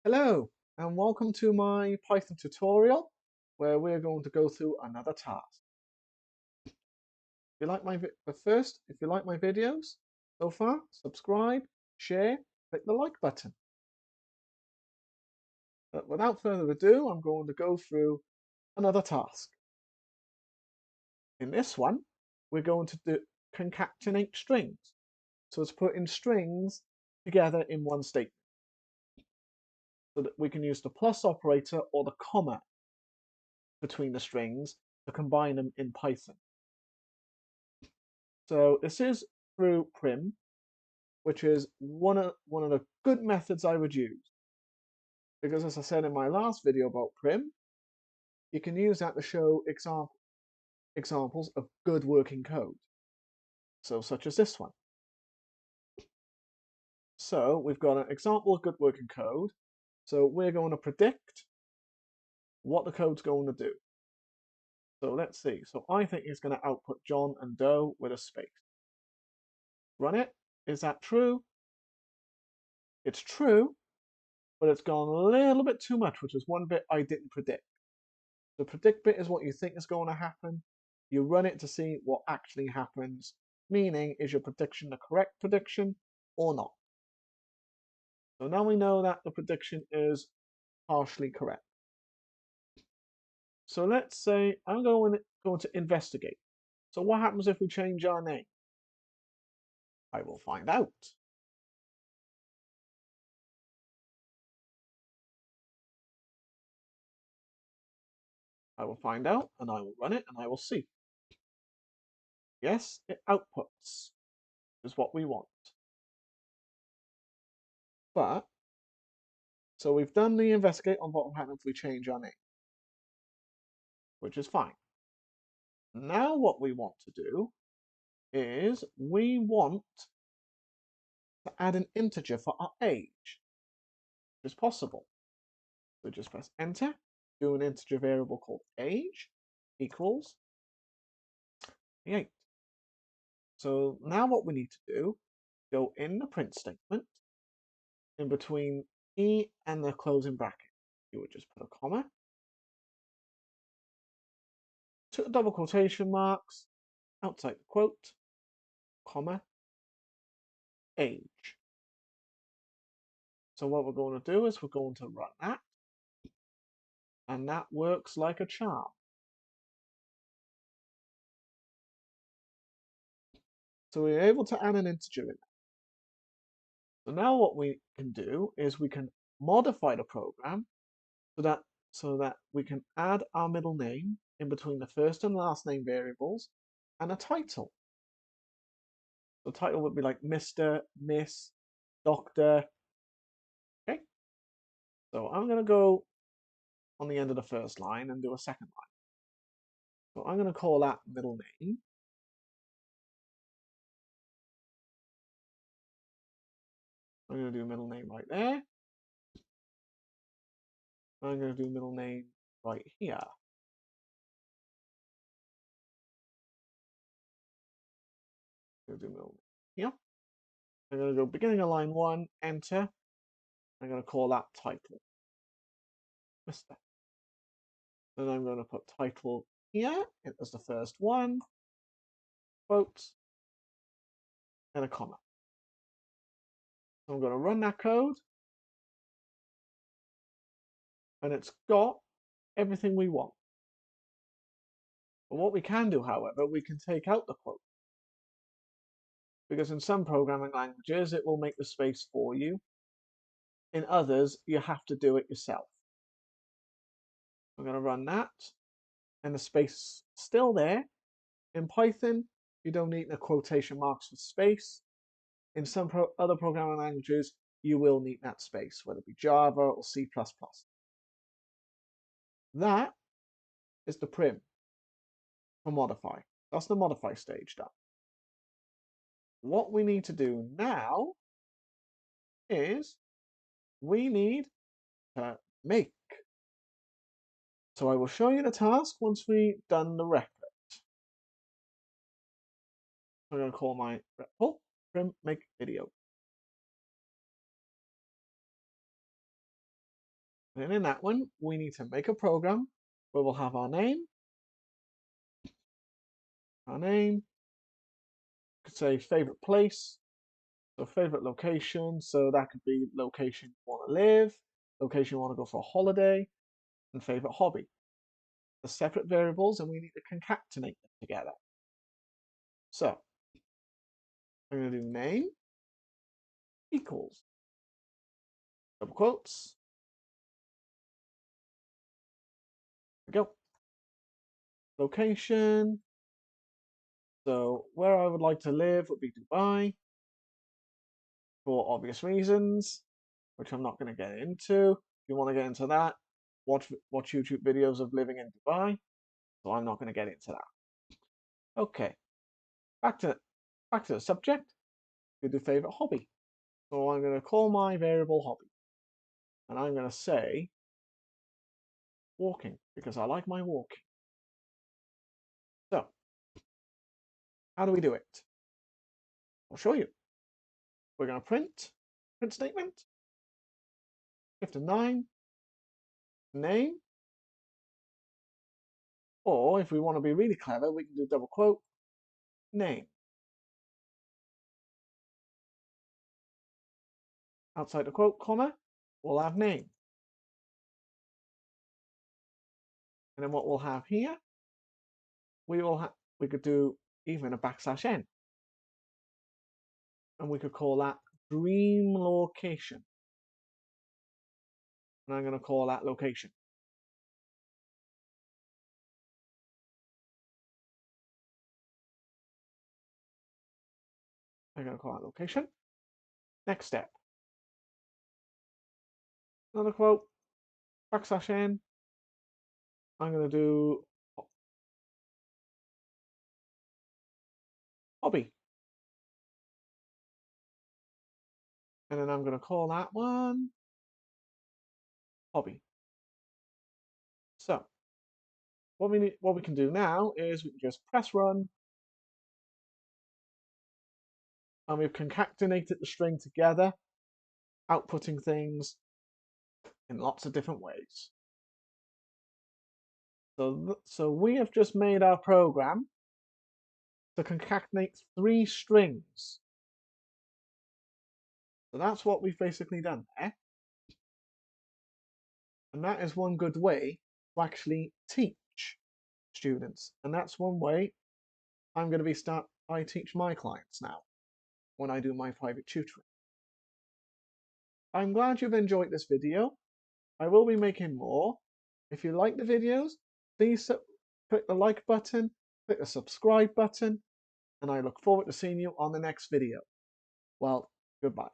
Hello and welcome to my Python tutorial where we're going to go through another task. If you like my videos so far, subscribe, share, click the like button. But without further ado, I'm going to go through another task. In this one, we're going to concatenate strings. So it's putting strings together in one statement so that we can use the plus operator or the comma between the strings to combine them in Python. So this is through PRIMM, which is one of the good methods I would use. Because as I said in my last video about PRIMM, you can use that to show examples of good working code. So such as this one. So we've got an example of good working code. So we're going to predict what the code's going to do. So let's see. So I think it's going to output John and Doe with a space. Run it. Is that true? It's true, but it's gone a little bit too much, which is one bit I didn't predict. The predict bit is what you think is going to happen. You run it to see what actually happens, meaning is your prediction the correct prediction or not. So now we know that the prediction is partially correct. So let's say I'm going to investigate. So what happens if we change our name? I will find out. I will find out and I will run it and I will see. Yes, it outputs, is what we want. But, so we've done the investigate on what will happen if we change our name, which is fine. Now what we want to do is we want to add an integer for our age, which is possible. So just press enter, do an integer variable called age equals 8. So now what we need to do, go in the print statement, in between E and the closing bracket. You would just put a comma, two double quotation marks, outside the quote, comma, age. So what we're going to do is we're going to run that, and that works like a charm. So we're able to add an integer in. So now what we can do is we can modify the program so that we can add our middle name in between the first and last name variables and a title. The title would be like Mr., Miss, Doctor. Okay. So I'm going to go on the end of the first line and do a second line. So I'm going to call that middle name. I'm going to do middle name right there. I'm going to do middle name right here. I'm going to do middle name here. I'm going to go beginning of line 1, enter. I'm going to call that title. Mr. Then I'm going to put title here. It was the first one. Quotes. And a comma. So I'm going to run that code. And it's got everything we want. But what we can do, however, we can take out the quote. Because in some programming languages, it will make the space for you. In others, you have to do it yourself. I'm going to run that. And the space is still there. In Python, you don't need the quotation marks for space. In some other programming languages, you will need that space, whether it be Java or C++. That is the PRIMM for modify. That's the modify stage done. What we need to do now is we need to make. So I will show you the task once we've done the replit. I'm going to call my repl PRIMM make video. And in that one, we need to make a program where we'll have our name, could say favorite place, so favorite location, so that could be location you want to live, location you want to go for a holiday, and favorite hobby. The separate variables, and we need to concatenate them together. So I'm going to do name equals double quotes. There we go. Location. So where I would like to live would be Dubai for obvious reasons, which I'm not going to get into. If you want to get into that, watch YouTube videos of living in Dubai. So I'm not going to get into that. Okay, back to the subject. We do favorite hobby. So I'm going to call my variable hobby, and I'm going to say walking because I like my walking. So how do we do it? I'll show you. We're going to print statement. 59 name. Or if we want to be really clever, we can do double quote name. Outside the quote, comma, we'll have name. And then what we'll have here, we could do even a \n. And we could call that dream location. And I'm going to call that location. I'm going to call that location. Next step. Another quote, \n. I'm going to do hobby. And then I'm going to call that one hobby. So what we can do now is we can just press run, and we've concatenated the string together, outputting things in lots of different ways. So we have just made our program to concatenate 3 strings. So that's what we've basically done there. And that is one good way to actually teach students. And that's one way I'm going to be I teach my clients now when I do my private tutoring. I'm glad you've enjoyed this video. I will be making more. If you like the videos, please click the like button, click the subscribe button, and I look forward to seeing you on the next video. Well, goodbye.